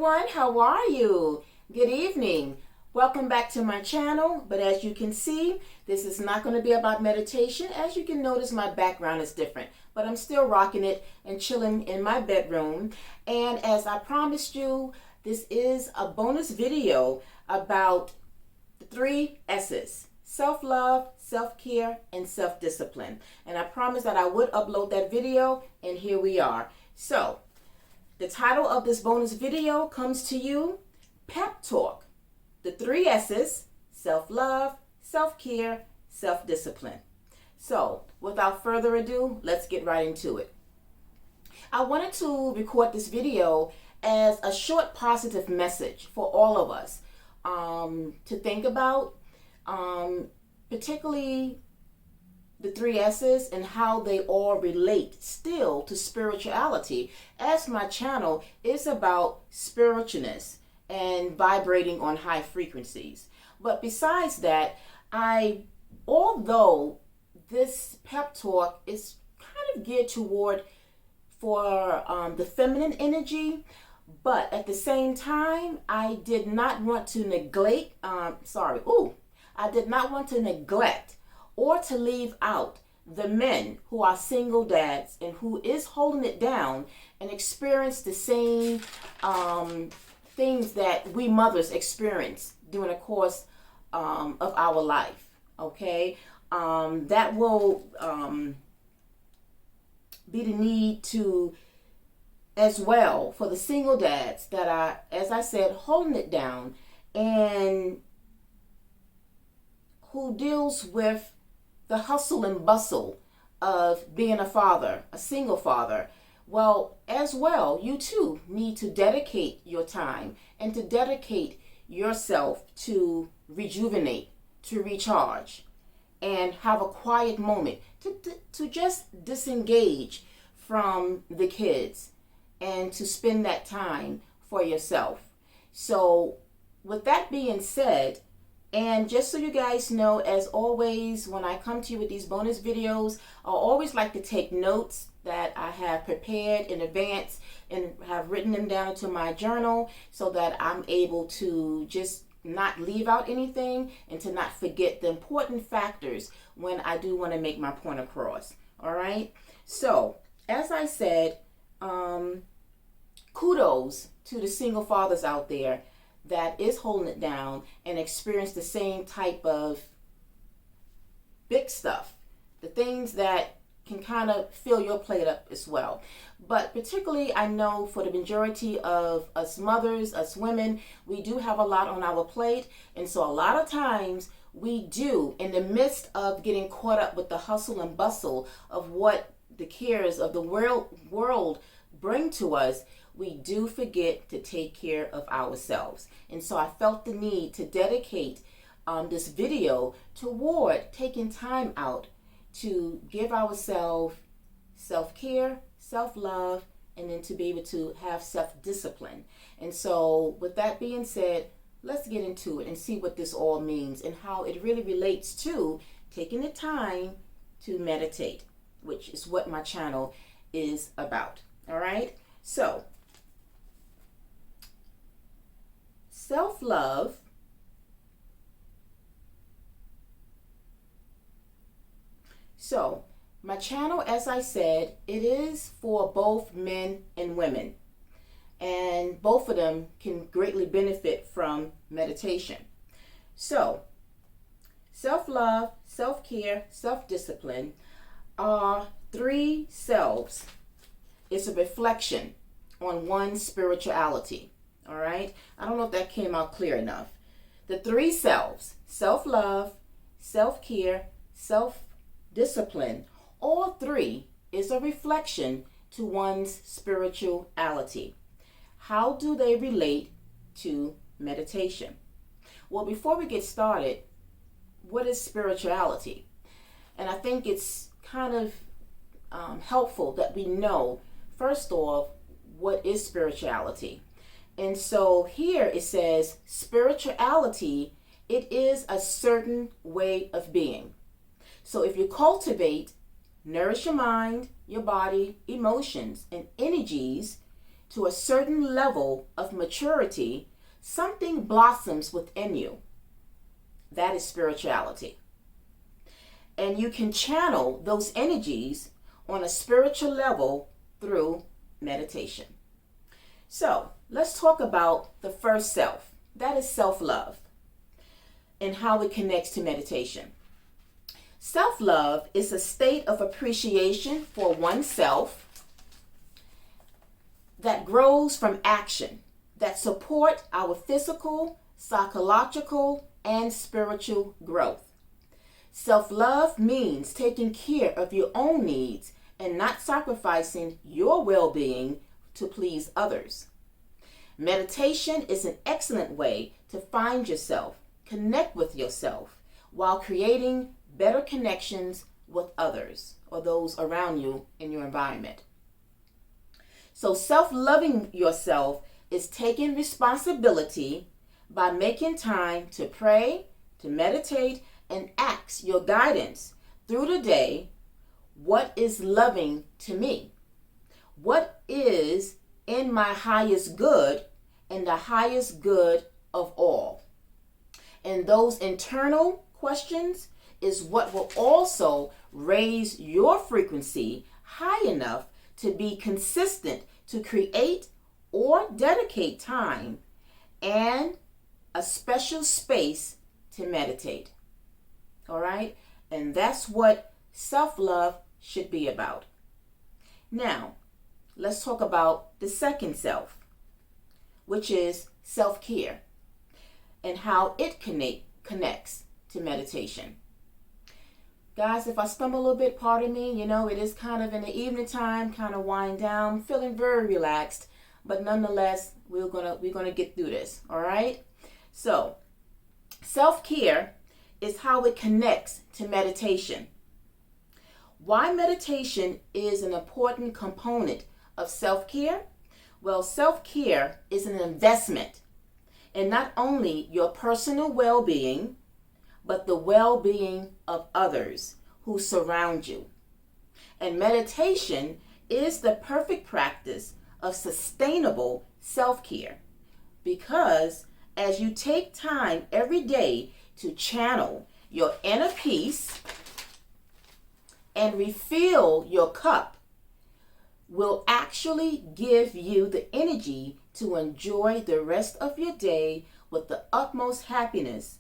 everyone, how are you? Good evening. Welcome back to my channel, but as you can see, this is not going to be about meditation. As you can notice, my background is different, but I'm still rocking it and chilling in my bedroom. And as I promised you, this is a bonus video about the 3 S's: self-love, self-care, and self-discipline. And I promised that I would upload that video, and here we are. So, the title of this bonus video comes to you, Pep-Talk, the 3 S's: self-love, self-care, self-discipline. So, without further ado, let's get right into it. I wanted to record this video as a short positive message for all of us to think about, particularly the 3 S's and how they all relate still to spirituality, as my channel is about spiritualness and vibrating on high frequencies. But besides that, although this pep talk is kind of geared toward for the feminine energy, but at the same time, I did not want to neglect or to leave out the men who are single dads and who is holding it down and experience the same things that we mothers experience during the course of our life. Okay, that will be the need to, as well, for the single dads that are, as I said, holding it down and who deals with the hustle and bustle of being a father, a single father. Well, as well, you too need to dedicate your time and to dedicate yourself to rejuvenate, to recharge, and have a quiet moment to just disengage from the kids and to spend that time for yourself. So with that being said, and just so you guys know, as always, when I come to you with these bonus videos, I always like to take notes that I have prepared in advance and have written them down into my journal so that I'm able to just not leave out anything and to not forget the important factors when I do want to make my point across. All right? So, as I said, kudos to the single fathers out there that is holding it down and experience the same type of big stuff, the things that can kind of fill your plate up as well. But particularly, I know for the majority of us mothers, us women, we do have a lot on our plate. And so a lot of times we do, in the midst of getting caught up with the hustle and bustle of what the cares of the world bring to us, we do forget to take care of ourselves. And so I felt the need to dedicate this video toward taking time out to give ourselves self-care, self-love, and then to be able to have self-discipline. And so with that being said, let's get into it and see what this all means and how it really relates to taking the time to meditate, which is what my channel is about. All right? So, self-love my channel, as I said, it is for both men and women, and both of them can greatly benefit from meditation. So, self-love, self-care, self-discipline are 3 selves. It's a reflection on one's spirituality. All right? I don't know if that came out clear enough. The 3 selves: self-love, self-care, self-discipline, all 3 is a reflection to one's spirituality. How do they relate to meditation? Well, before we get started, what is spirituality? And I think it's kind of helpful that we know, first off, what is spirituality. And so here it says, spirituality, it is a certain way of being. So if you cultivate, nourish your mind, your body, emotions, and energies to a certain level of maturity, something blossoms within you. That is spirituality. And you can channel those energies on a spiritual level through meditation. So let's talk about the first self. That is self-love and how it connects to meditation. Self-love is a state of appreciation for oneself that grows from action that support our physical, psychological, and spiritual growth. Self-love means taking care of your own needs and not sacrificing your well-being to please others. Meditation is an excellent way to find yourself, connect with yourself, while creating better connections with others or those around you in your environment. So self-loving yourself is taking responsibility by making time to pray, to meditate, and ask your guidance through the day. What is loving to me? What is in my highest good and the highest good of all? And those internal questions is what will also raise your frequency high enough to be consistent to create or dedicate time and a special space to meditate. All right? And that's what self-love should be about. Now, let's talk about the second self, which is self-care and how it connects to meditation. Guys, if I stumble a little bit, pardon me. It is kind of in the evening time, kind of wind down, feeling very relaxed, but nonetheless, we're gonna get through this. All right. So, self-care is how it connects to meditation. Why meditation is an important component of self-care? Well, self-care is an investment in not only your personal well-being, but the well-being of others who surround you. And meditation is the perfect practice of sustainable self-care, because as you take time every day to channel your inner peace and refill your cup, will actually give you the energy to enjoy the rest of your day with the utmost happiness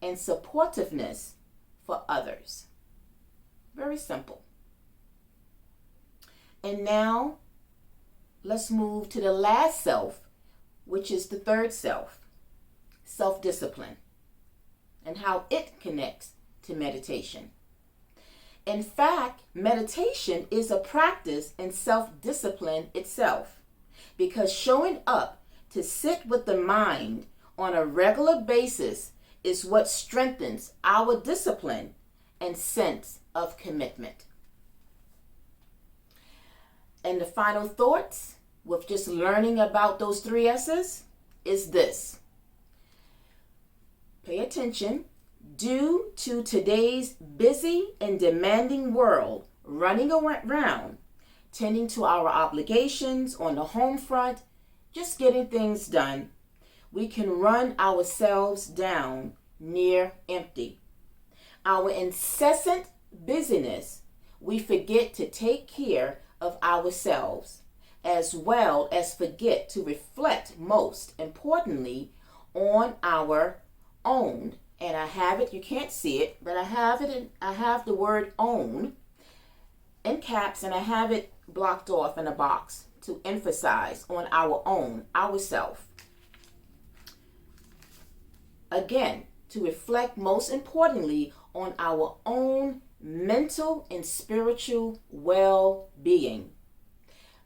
and supportiveness for others. Very simple. And now, let's move to the last self, which is the third self, self-discipline, and how it connects to meditation. In fact, meditation is a practice in self-discipline itself, because showing up to sit with the mind on a regular basis is what strengthens our discipline and sense of commitment. And the final thoughts with just learning about those 3 S's is this. Pay attention. Due to today's busy and demanding world, running around, tending to our obligations on the home front, just getting things done, we can run ourselves down near empty. Our incessant busyness, we forget to take care of ourselves, as well as forget to reflect, most importantly, on our own. And I have it, you can't see it, but I have the word own in caps, and I have it blocked off in a box to emphasize on our own, ourself. Again, to reflect most importantly on our own mental and spiritual well-being.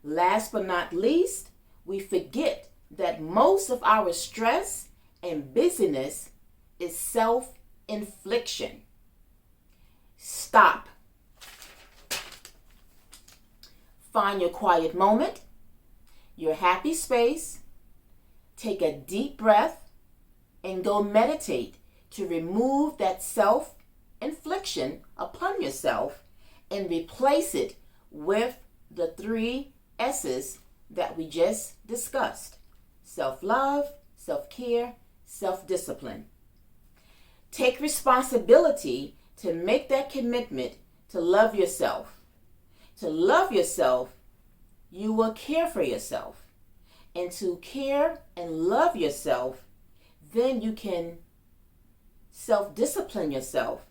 Last but not least, we forget that most of our stress and busyness is self-infliction. Stop. Find your quiet moment, your happy space, take a deep breath, and go meditate to remove that self-infliction upon yourself and replace it with the 3 S's that we just discussed: self-love, self-care, self-discipline. Take responsibility to make that commitment to love yourself. To love yourself, you will care for yourself. And to care and love yourself, then you can self-discipline yourself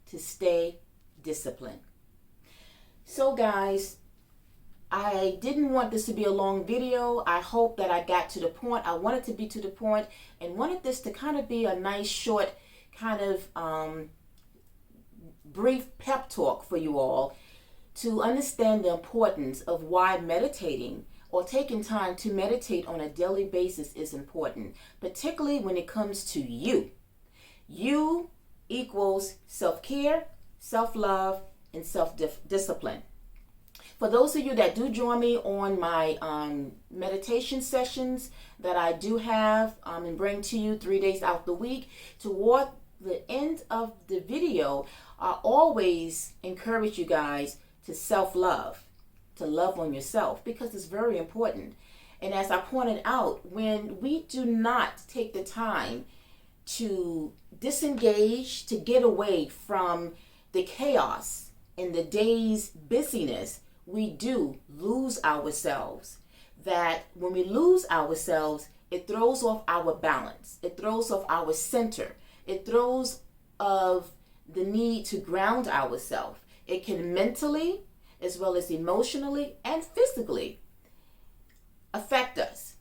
to stay disciplined. So guys, I didn't want this to be a long video. I hope that I got to the point. I wanted to be to the point and wanted this to kind of be a nice, short, kind of brief pep talk for you all to understand the importance of why meditating or taking time to meditate on a daily basis is important, particularly when it comes to you. You equals self-care, self-love, and self-discipline. For those of you that do join me on my meditation sessions that I do have and bring to you 3 days out the week, toward the end of the video, I always encourage you guys to self-love, to love on yourself, because it's very important. And as I pointed out, when we do not take the time to disengage, to get away from the chaos and the day's busyness, we do lose ourselves. That when we lose ourselves, it throws off our balance. It throws off our center. It throws off the need to ground ourselves. It can mentally, as well as emotionally and physically, affect us.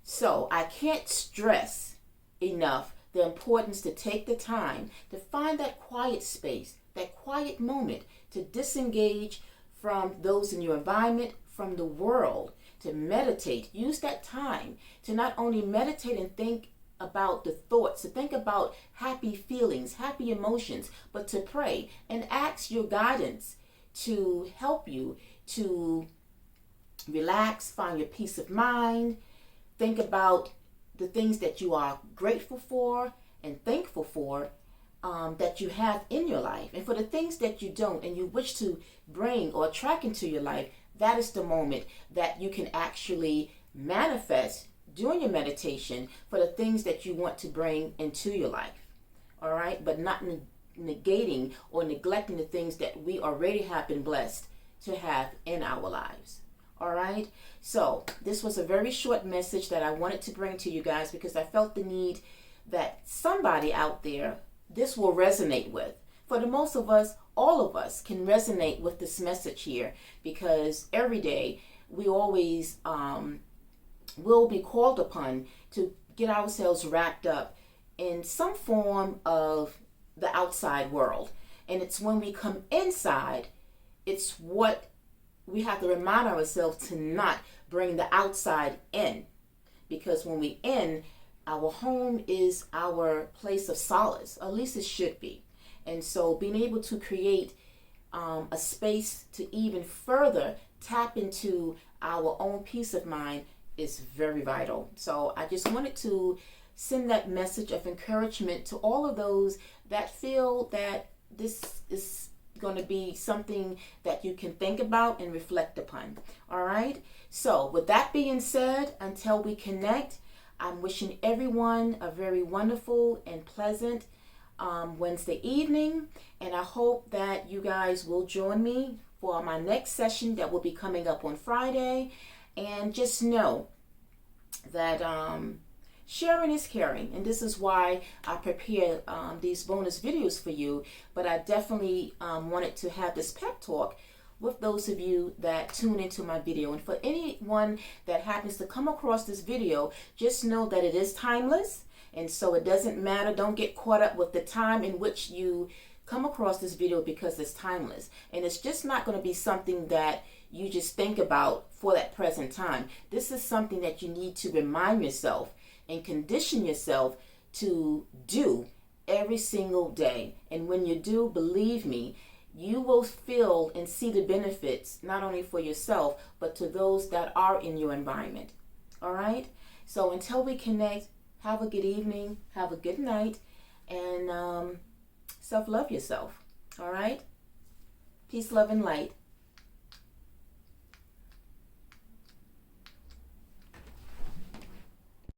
So I can't stress enough the importance to take the time to find that quiet space, that quiet moment to disengage from those in your environment, from the world, to meditate. Use that time to not only meditate and think about the thoughts, to think about happy feelings, happy emotions, but to pray and ask your guidance to help you to relax, find your peace of mind, think about the things that you are grateful for and thankful for that you have in your life. And for the things that you don't and you wish to bring or attract into your life, that is the moment that you can actually manifest during your meditation for the things that you want to bring into your life. All right? But not negating or neglecting the things that we already have been blessed to have in our lives. All right? So this was a very short message that I wanted to bring to you guys because I felt the need that somebody out there this will resonate with. For the most of us, all of us can resonate with this message here, because every day we always will be called upon to get ourselves wrapped up in some form of the outside world. And it's when we come inside, it's what we have to remind ourselves to not bring the outside in. Because when we in, our home is our place of solace, at least it should be. And so being able to create a space to even further tap into our own peace of mind is very vital. So I just wanted to send that message of encouragement to all of those that feel that this is going to be something that you can think about and reflect upon. All right. So with that being said, until we connect, I'm wishing everyone a very wonderful and pleasant Wednesday evening. And I hope that you guys will join me for my next session that will be coming up on Friday. And just know that sharing is caring. And this is why I prepare these bonus videos for you. But I definitely wanted to have this pep talk with those of you that tune into my video. And for anyone that happens to come across this video, just know that it is timeless. And so it doesn't matter. Don't get caught up with the time in which you come across this video, because it's timeless. And it's just not going to be something that you just think about for that present time. This is something that you need to remind yourself and condition yourself to do every single day. And when you do, believe me, you will feel and see the benefits, not only for yourself, but to those that are in your environment. All right? So until we connect, have a good evening, have a good night, and self-love yourself. All right? Peace, love, and light.